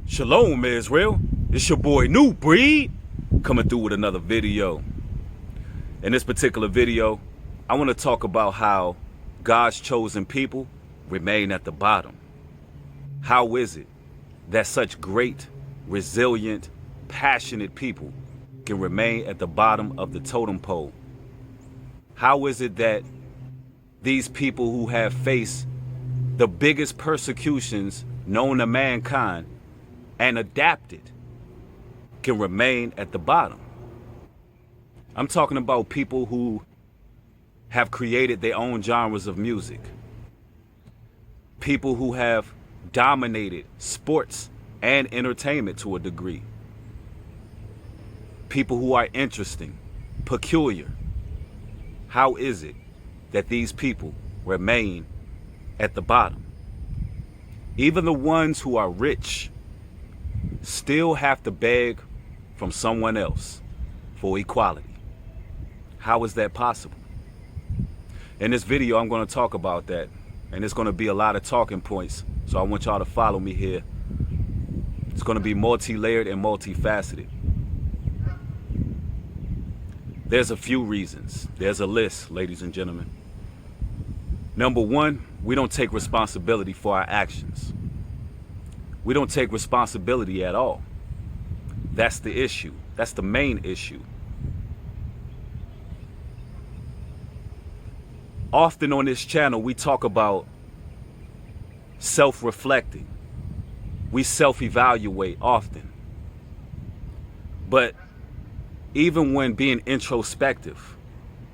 Shalom, Israel. It's your boy New Breed coming through with another video. In this particular video, I want to talk about how God's chosen people remain at the bottom. How is it that such great, resilient, passionate people can remain at the bottom of the totem pole? How is it that these people who have faced the biggest persecutions known to mankind and adapted can remain at the bottom? I'm talking about people who have created their own genres of music. People who have dominated sports and entertainment to a degree. People who are interesting, peculiar. How is it that these people remain at the bottom? Even the ones who are rich still have to beg from someone else for equality. How is that possible? In this video, I'm going to talk about that, and it's going to be a lot of talking points, so I want y'all to follow me here. It's going to be multi-layered and multifaceted. There's a few reasons. There's a list, ladies and gentlemen. Number one, we don't take responsibility for our actions. We don't take responsibility at all. That's the issue. That's the main issue. Often on this channel, we talk about self-reflecting. We self-evaluate often. But even when being introspective,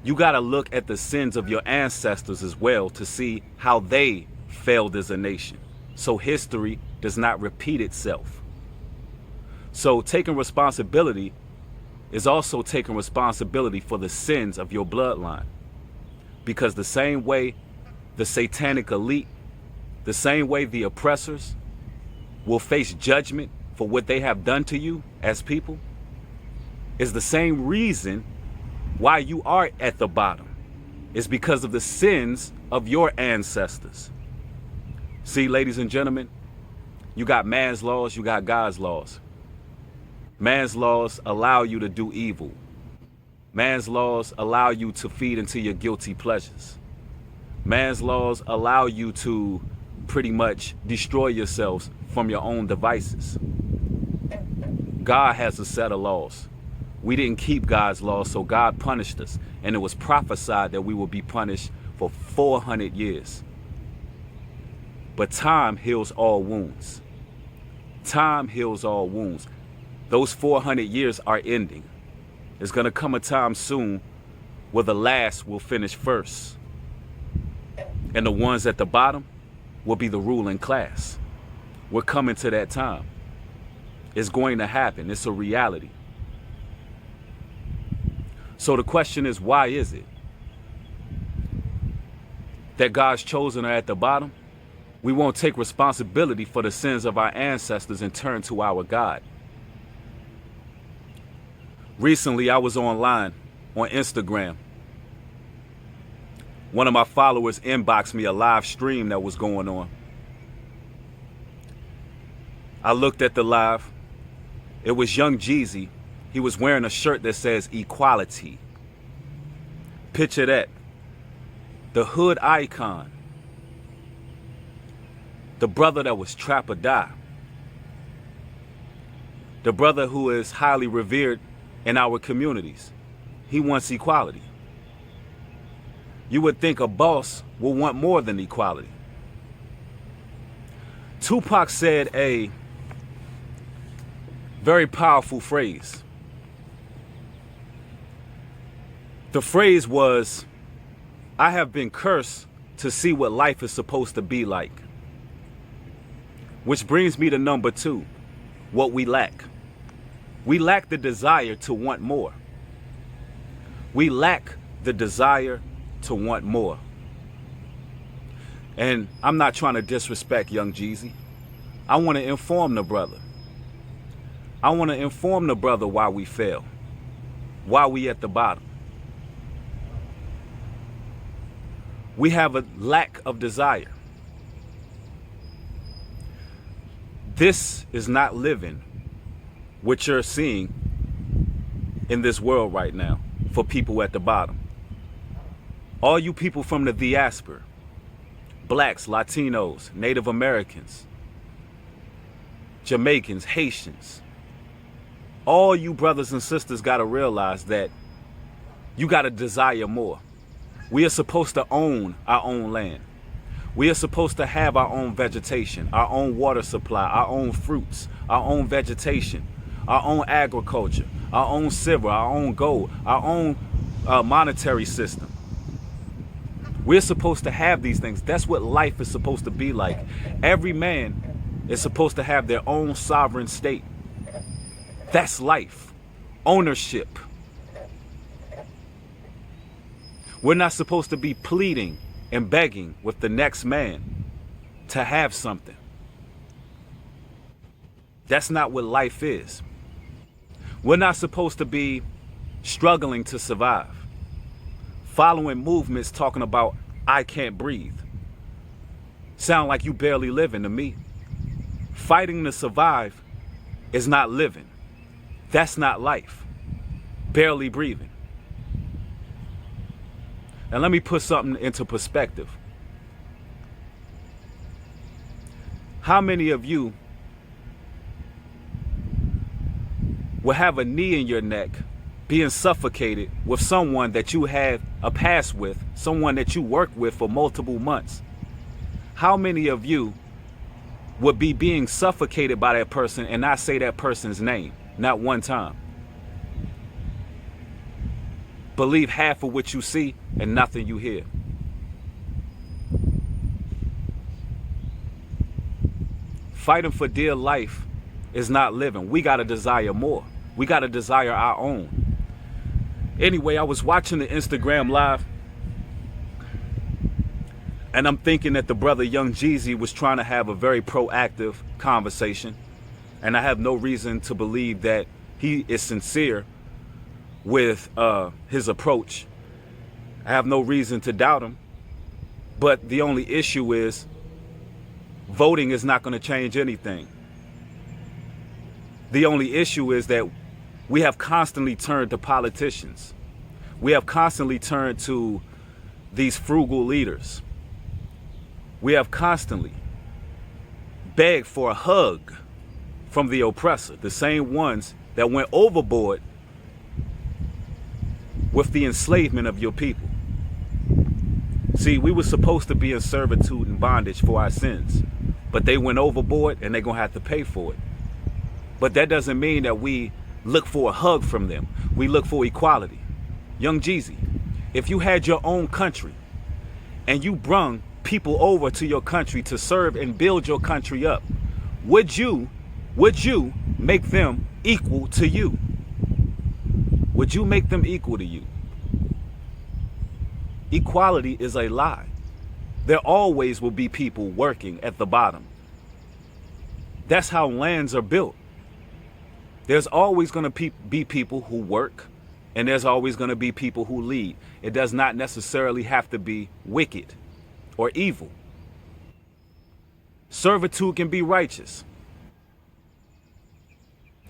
you got to look at the sins of your ancestors as well to see how they failed as a nation, so history does not repeat itself. So taking responsibility is also taking responsibility for the sins of your bloodline. Because the same way the satanic elite, the same way the oppressors will face judgment for what they have done to you as people, is the same reason why you are at the bottom. Is because of the sins of your ancestors. See, ladies and gentlemen, you got man's laws, you got God's laws. Man's laws allow you to do evil. Man's laws allow you to feed into your guilty pleasures. Man's laws allow you to pretty much destroy yourselves from your own devices. God has a set of laws. We didn't keep God's laws, so God punished us. And it was prophesied that we would be punished for 400 years. But time heals all wounds. Time heals all wounds. Those 400 years are ending. There's going to come a time soon where the last will finish first. And the ones at the bottom will be the ruling class. We're coming to that time. It's going to happen. It's a reality. So the question is, why is it that God's chosen are at the bottom? We won't take responsibility for the sins of our ancestors and turn to our God. Recently, I was online on Instagram. One of my followers inboxed me a live stream that was going on. I looked at the live. It was Young Jeezy. He was wearing a shirt that says equality. Picture that. The hood icon. The brother that was trap or die. The brother who is highly revered in our communities. He wants equality. You would think a boss will want more than equality. Tupac said a very powerful phrase. The phrase was, "I have been cursed to see what life is supposed to be like." Which brings me to number two, what we lack. We lack the desire to want more. We lack the desire to want more. And I'm not trying to disrespect Young Jeezy. I want to inform the brother. I want to inform the brother why we fail, why we at the bottom. We have a lack of desire. This is not living what you're seeing in this world right now for people at the bottom. All you people from the diaspora, blacks, Latinos, Native Americans, Jamaicans, Haitians, all you brothers and sisters got to realize that you got to desire more. We are supposed to own our own land. We are supposed to have our own vegetation, our own water supply, our own fruits, our own vegetation, our own agriculture, our own silver, our own gold, our own monetary system. We're supposed to have these things. That's what life is supposed to be like. Every man is supposed to have their own sovereign state. That's life. Ownership. We're not supposed to be pleading and begging with the next man to have something. That's not what life is. We're not supposed to be struggling to survive, following movements talking about I can't breathe. Sound like you barely living to me. Fighting to survive is not living. That's not life. Barely breathing. And let me put something into perspective. How many of you will have a knee in your neck being suffocated with someone that you had a past with, someone that you worked with for multiple months? How many of you would be being suffocated by that person and not say that person's name? Not one time. Believe half of what you see and nothing you hear. Fighting for dear life is not living. We got to desire more. We got to desire our own. Anyway, I was watching the Instagram live and I'm thinking that the brother Young Jeezy was trying to have a very proactive conversation. And I have no reason to believe that he is sincere with his approach. I have no reason to doubt him. But the only issue is voting is not going to change anything. The only issue is that we have constantly turned to politicians. We have constantly turned to these frugal leaders. We have constantly begged for a hug from the oppressor, the same ones that went overboard with the enslavement of your people. See, we were supposed to be in servitude and bondage for our sins, but they went overboard and they're going to have to pay for it. But that doesn't mean that we look for a hug from them. We look for equality. Young Jeezy, if you had your own country and you brung people over to your country to serve and build your country up, would you make them equal to you? Would you make them equal to you? Equality is a lie. There always will be people working at the bottom. That's how lands are built. There's always going to be people who work, and there's always going to be people who lead. It does not necessarily have to be wicked or evil. Servitude can be righteous.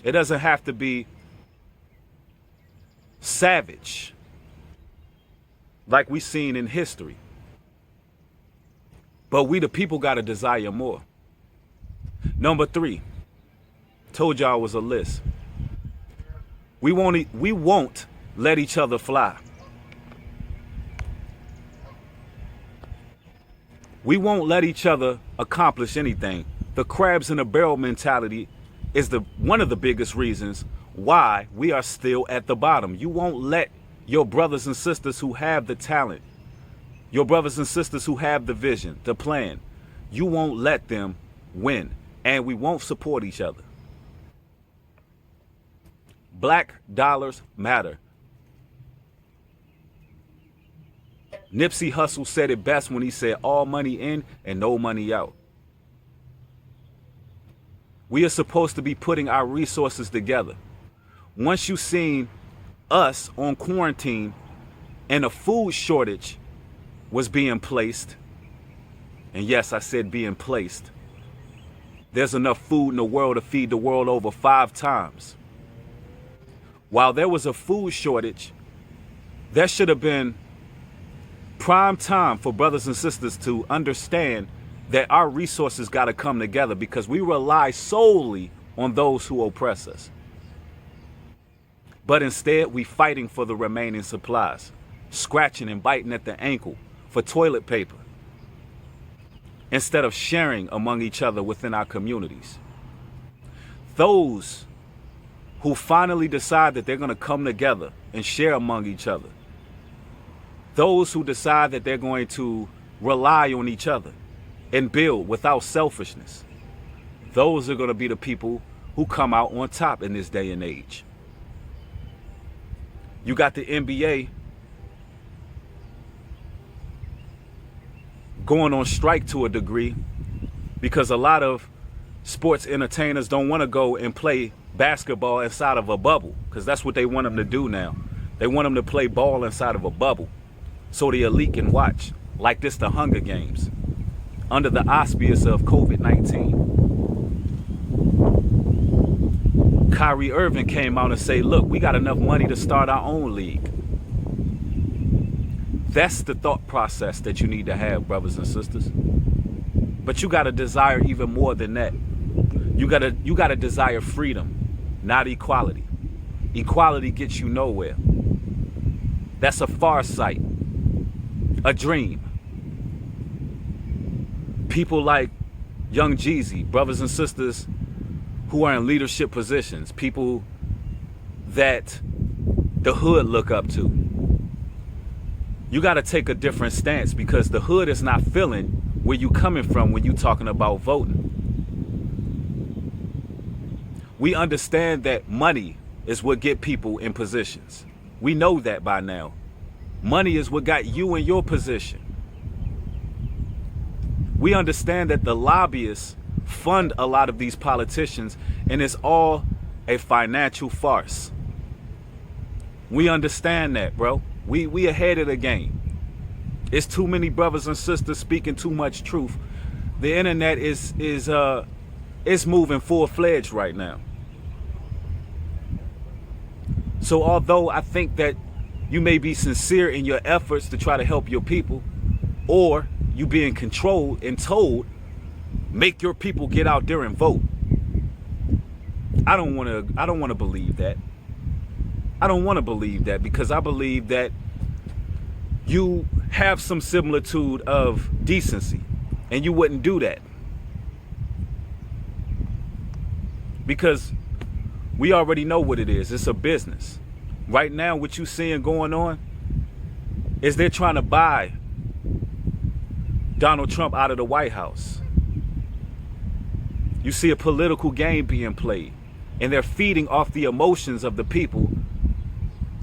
It doesn't have to be savage like we've seen in history. But we the people got to desire more. Number 3, told y'all was a list. We won't let each other fly. We won't let each other accomplish anything. The crabs in a barrel mentality is one of the biggest reasons why we are still at the bottom. You won't let your brothers and sisters who have the talent, your brothers and sisters who have the vision, the plan, you won't let them win. And we won't support each other. Black dollars matter. Nipsey Hussle said it best when he said all money in and no money out. We are supposed to be putting our resources together. Once you've seen us on quarantine and a food shortage was being placed, and yes, I said being placed, there's enough food in the world to feed the world over 5 times. While there was a food shortage, there should have been prime time for brothers and sisters to understand that our resources got to come together, because we rely solely on those who oppress us. But instead, we fighting for the remaining supplies, scratching and biting at the ankle for toilet paper, instead of sharing among each other within our communities. Those who finally decide that they're going to come together and share among each other, those who decide that they're going to rely on each other and build without selfishness, those are going to be the people who come out on top in this day and age. You got the NBA going on strike to a degree because a lot of sports entertainers don't want to go and play basketball inside of a bubble, because that's what they want them to do now. They want them to play ball inside of a bubble so the elite can watch, like this the Hunger Games, under the auspices of COVID-19. Kyrie Irving came out and said, look, we got enough money to start our own league. That's the thought process that you need to have, brothers and sisters. But you got to desire even more than that. You got to desire freedom, not equality. Equality gets you nowhere. That's a far sight, a dream. People like Young Jeezy, brothers and sisters who are in leadership positions, people that the hood look up to. You got to take a different stance, because the hood is not feeling where you coming from when you talking about voting. We understand that money is what get people in positions. We know that by now. Money is what got you in your position. We understand that the lobbyists fund a lot of these politicians, and it's all a financial farce. We understand that, bro. We ahead of the game. It's too many brothers and sisters speaking too much truth. The internet is moving full-fledged right now. So although I think that you may be sincere in your efforts to try to help your people, or you being controlled and told, make your people get out there and vote. I don't want to believe that. I don't want to believe that, because I believe that you have some similitude of decency, and you wouldn't do that. Because we already know what it is. It's a business. Right now, what you seeing going on is they're trying to buy Donald Trump out of the White House. You see a political game being played, and they're feeding off the emotions of the people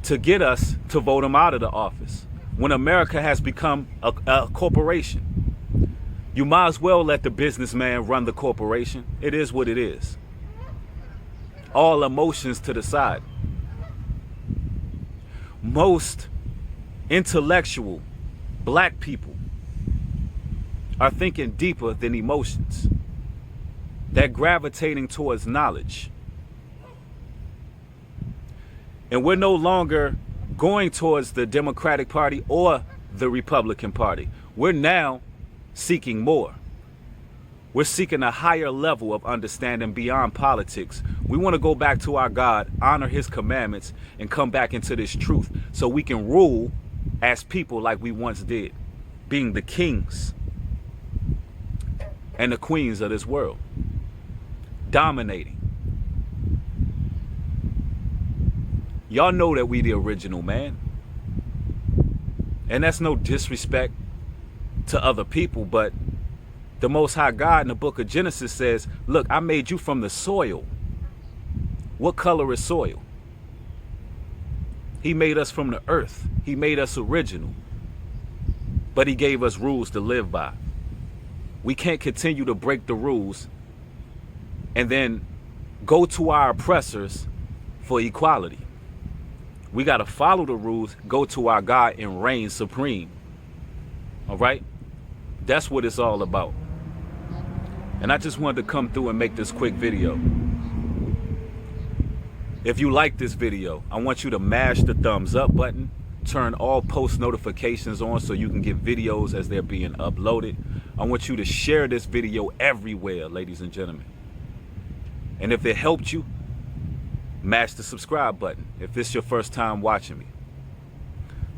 to get us to vote him out of the office. When America has become a corporation, you might as well let the businessman run the corporation. It is what it is. All emotions to the side. Most intellectual black people are thinking deeper than emotions. They're gravitating towards knowledge. And we're no longer going towards the Democratic Party or the Republican Party. We're now seeking more. We're seeking a higher level of understanding beyond politics. We want to go back to our God, honor his commandments, and come back into this truth so we can rule as people like we once did, being the kings and the queens of this world, dominating. Y'all know that we the original, man. And that's no disrespect to other people, but the Most High God in the book of Genesis says, look, I made you from the soil. What color is soil? He made us from the earth. He made us original. But he gave us rules to live by. We can't continue to break the rules and then go to our oppressors for equality. We got to follow the rules, go to our God, and reign supreme. All right? That's what it's all about. And I just wanted to come through and make this quick video. If you like this video, I want you to mash the thumbs up button, turn all post notifications on so you can get videos as they're being uploaded. I want you to share this video everywhere, ladies and gentlemen. And if it helped you, mash the subscribe button if it's your first time watching me.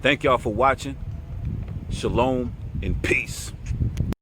Thank y'all for watching. Shalom and peace.